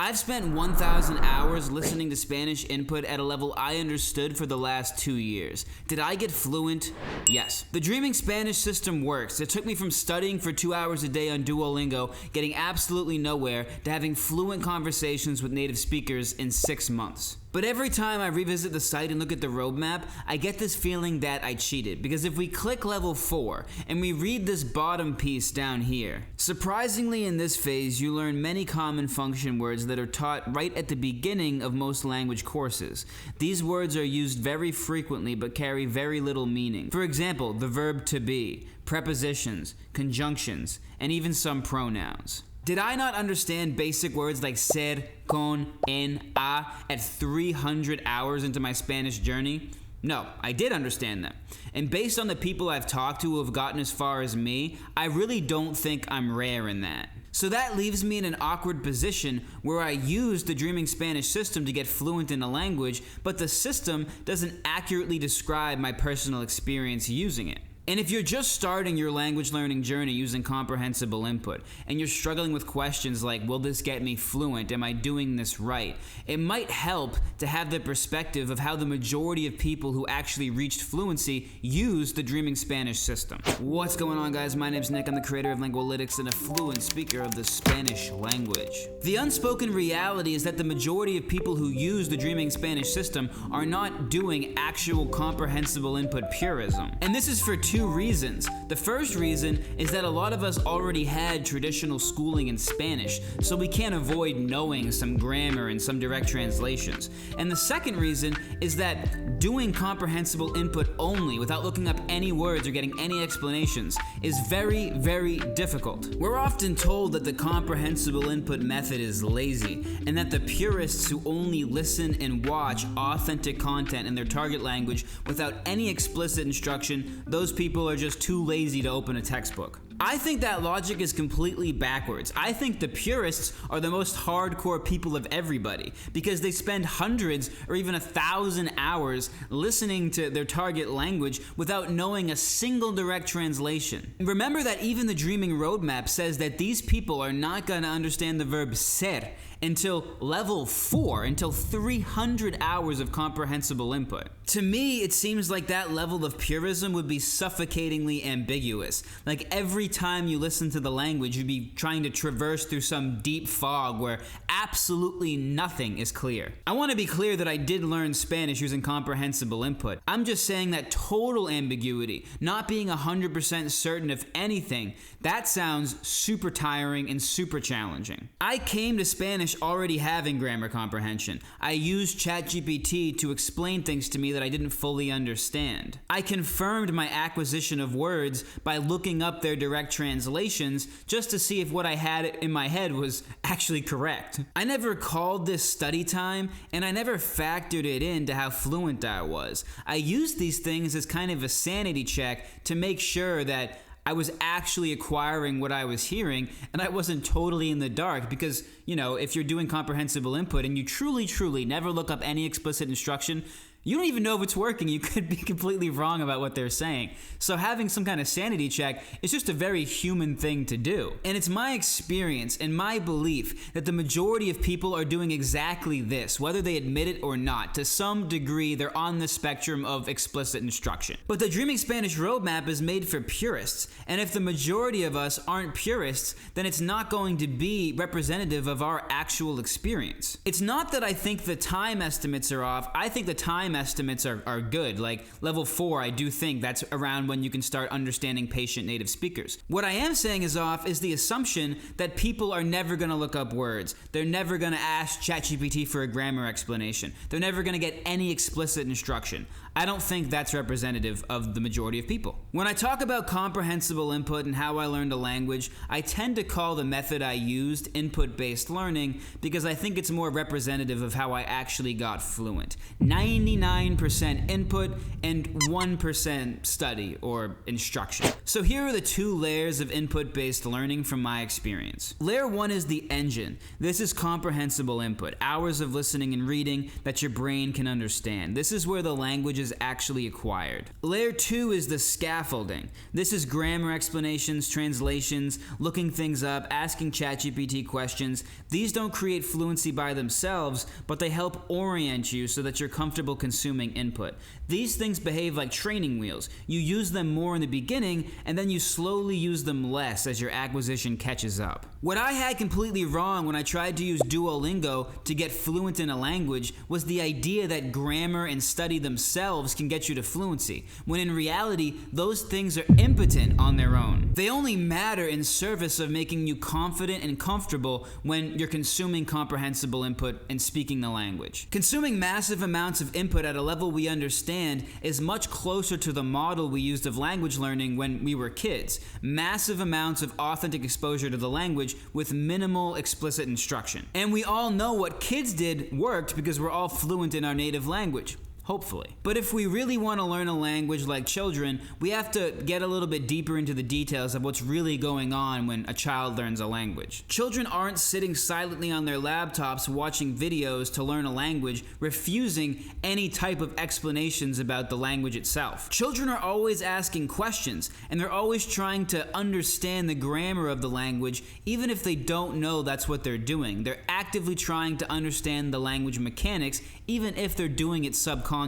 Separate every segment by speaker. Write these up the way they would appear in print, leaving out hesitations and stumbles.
Speaker 1: I've spent 1,000 hours listening to Spanish input at a level I understood for the last 2 years. Did I get fluent? Yes. The Dreaming Spanish system works. It took me from studying for 2 hours a day on Duolingo, getting absolutely nowhere, to having fluent conversations with native speakers in 6 months. But every time I revisit the site and look at the roadmap, I get this feeling that I cheated, because if we click level 4 and we read this bottom piece down here, surprisingly in this phase you learn many common function words that are taught right at the beginning of most language courses. These words are used very frequently but carry very little meaning. For example, the verb to be, prepositions, conjunctions, and even some pronouns. Did I not understand basic words like ser, con, en, a at 300 hours into my Spanish journey? No, I did understand them. And based on the people I've talked to who have gotten as far as me, I really don't think I'm rare in that. So that leaves me in an awkward position where I use the Dreaming Spanish system to get fluent in a language, but the system doesn't accurately describe my personal experience using it. And if you're just starting your language learning journey using comprehensible input, and you're struggling with questions like, will this get me fluent? Am I doing this right? It might help to have the perspective of how the majority of people who actually reached fluency use the Dreaming Spanish system. What's going on, guys? My name's Nick. I'm the creator of Lengualytics and a fluent speaker of the Spanish language. The unspoken reality is that the majority of people who use the Dreaming Spanish system are not doing actual comprehensible input purism. And this is for two reasons. The first reason is that a lot of us already had traditional schooling in Spanish, so we can't avoid knowing some grammar and some direct translations. And the second reason is that doing comprehensible input only without looking up any words or getting any explanations is very, very difficult. We're often told that the comprehensible input method is lazy, and that the purists who only listen and watch authentic content in their target language without any explicit instruction, those people are just too lazy to open a textbook. I think that logic is completely backwards. I think the purists are the most hardcore people of everybody because they spend hundreds or even 1,000 hours listening to their target language without knowing a single direct translation. Remember that even the Dreaming Roadmap says that these people are not going to understand the verb ser until level 4, until 300 hours of comprehensible input. To me, it seems like that level of purism would be suffocatingly ambiguous. Like every time you listen to the language, you'd be trying to traverse through some deep fog where absolutely nothing is clear. I want to be clear that I did learn Spanish using comprehensible input. I'm just saying that total ambiguity, not being 100% certain of anything, that sounds super tiring and super challenging. I came to Spanish already having grammar comprehension. I used ChatGPT to explain things to me that I didn't fully understand. I confirmed my acquisition of words by looking up their direct translations just to see if what I had in my head was actually correct. I never called this study time, and I never factored it into how fluent I was. I used these things as kind of a sanity check to make sure that I was actually acquiring what I was hearing, and I wasn't totally in the dark because, if you're doing comprehensible input and you truly never look up any explicit instruction, you don't even know if it's working. You could be completely wrong about what they're saying. So having some kind of sanity check is just a very human thing to do. And it's my experience and my belief that the majority of people are doing exactly this, whether they admit it or not. To some degree, they're on the spectrum of explicit instruction. But the Dreaming Spanish Roadmap is made for purists. And if the majority of us aren't purists, then it's not going to be representative of our actual experience. It's not that I think the time estimates are off. I think the time estimates are good. Like level 4, I do think that's around when you can start understanding patient native speakers. What I am saying is off is the assumption that people are never going to look up words. They're never going to ask ChatGPT for a grammar explanation. They're never going to get any explicit instruction. I don't think that's representative of the majority of people. When I talk about comprehensible input and how I learned a language, I tend to call the method I used input-based learning because I think it's more representative of how I actually got fluent. 99 89% input and 1% study or instruction. So here are the two layers of input-based learning from my experience. Layer 1 is the engine. This is comprehensible input, hours of listening and reading that your brain can understand. This is where the language is actually acquired. Layer 2 is the scaffolding. This is grammar explanations, translations, looking things up, asking ChatGPT questions. These don't create fluency by themselves, but they help orient you so that you're comfortable consuming input. These things behave like training wheels. You use them more in the beginning, and then you slowly use them less as your acquisition catches up. What I had completely wrong when I tried to use Duolingo to get fluent in a language was the idea that grammar and study themselves can get you to fluency, when in reality, those things are impotent on their own. They only matter in service of making you confident and comfortable when you're consuming comprehensible input and speaking the language. Consuming massive amounts of input at a level we understand is much closer to the model we used of language learning when we were kids. Massive amounts of authentic exposure to the language with minimal explicit instruction. And we all know what kids did worked because we're all fluent in our native language. Hopefully. But if we really want to learn a language like children, we have to get a little bit deeper into the details of what's really going on when a child learns a language. Children aren't sitting silently on their laptops watching videos to learn a language, refusing any type of explanations about the language itself. Children are always asking questions, and they're always trying to understand the grammar of the language, even if they don't know that's what they're doing. They're actively trying to understand the language mechanics, even if they're doing it subconsciously.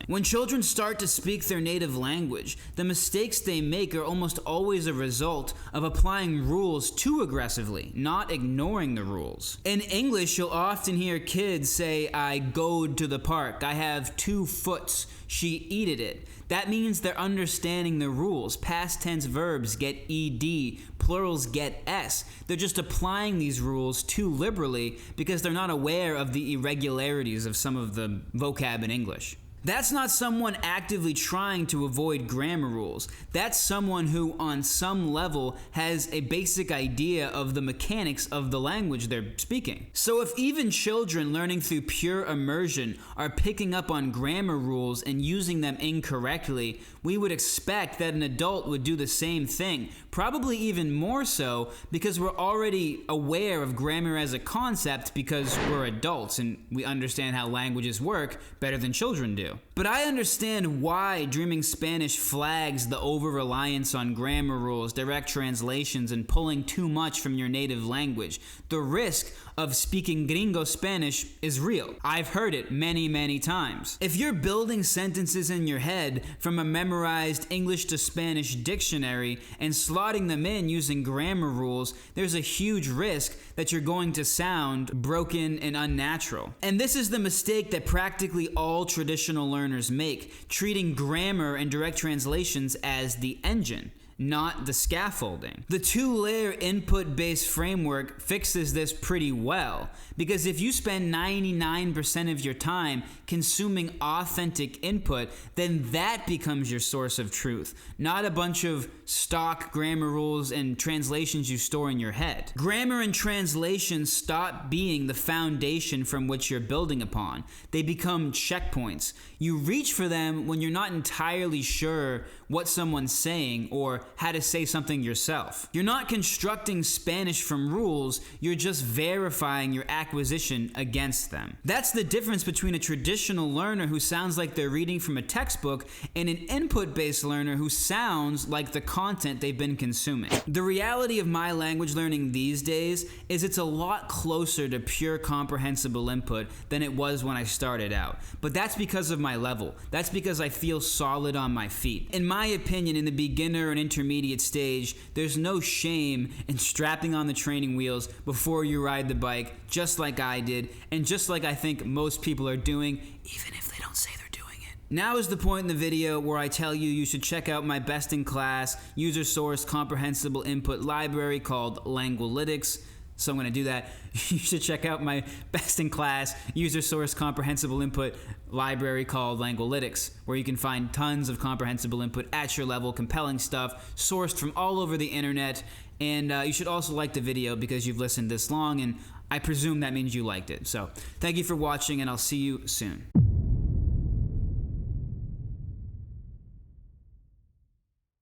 Speaker 1: When children start to speak their native language, the mistakes they make are almost always a result of applying rules too aggressively, not ignoring the rules. In English, you'll often hear kids say, "I goed to the park," "I have 2 foots," "she eated it." That means they're understanding the rules. Past tense verbs get ed, plurals get s. They're just applying these rules too liberally because they're not aware of the irregularities of some of the vocab in English. That's not someone actively trying to avoid grammar rules. That's someone who, on some level, has a basic idea of the mechanics of the language they're speaking. So if even children learning through pure immersion are picking up on grammar rules and using them incorrectly, we would expect that an adult would do the same thing, probably even more so because we're already aware of grammar as a concept because we're adults and we understand how languages work better than children do. But I understand why Dreaming Spanish flags the over-reliance on grammar rules, direct translations, and pulling too much from your native language. The risk of speaking gringo Spanish is real. I've heard it many, many times. If you're building sentences in your head from a memorized English to Spanish dictionary and slotting them in using grammar rules, there's a huge risk that you're going to sound broken and unnatural. And this is the mistake that practically all traditional learners make, treating grammar and direct translations as the engine, not the scaffolding. The 2-layer input-based framework fixes this pretty well, because if you spend 99% of your time consuming authentic input, then that becomes your source of truth, not a bunch of stock grammar rules and translations you store in your head. Grammar and translation stop being the foundation from which you're building upon. They become checkpoints. You reach for them when you're not entirely sure what someone's saying or how to say something yourself. You're not constructing Spanish from rules, you're just verifying your acquisition against them. That's the difference between a traditional learner who sounds like they're reading from a textbook and an input-based learner who sounds like the content they've been consuming. The reality of my language learning these days is it's a lot closer to pure comprehensible input than it was when I started out. But that's because of my level. That's because I feel solid on my feet. In my opinion, in the beginner and intermediate stage, there's no shame in strapping on the training wheels before you ride the bike, just like I did, and just like I think most people are doing, even if they don't say they're doing it. Now is the point in the video where I tell you should check out my best-in-class, user-sourced, comprehensible input library called Lengualytics. So I'm going to do that. You should check out my best-in-class, user-sourced, comprehensible input library called Lengualytics, where you can find tons of comprehensible input at your level, compelling stuff, sourced from all over the internet. And you should also like the video because you've listened this long, and I presume that means you liked it. So thank you for watching, and I'll see you soon.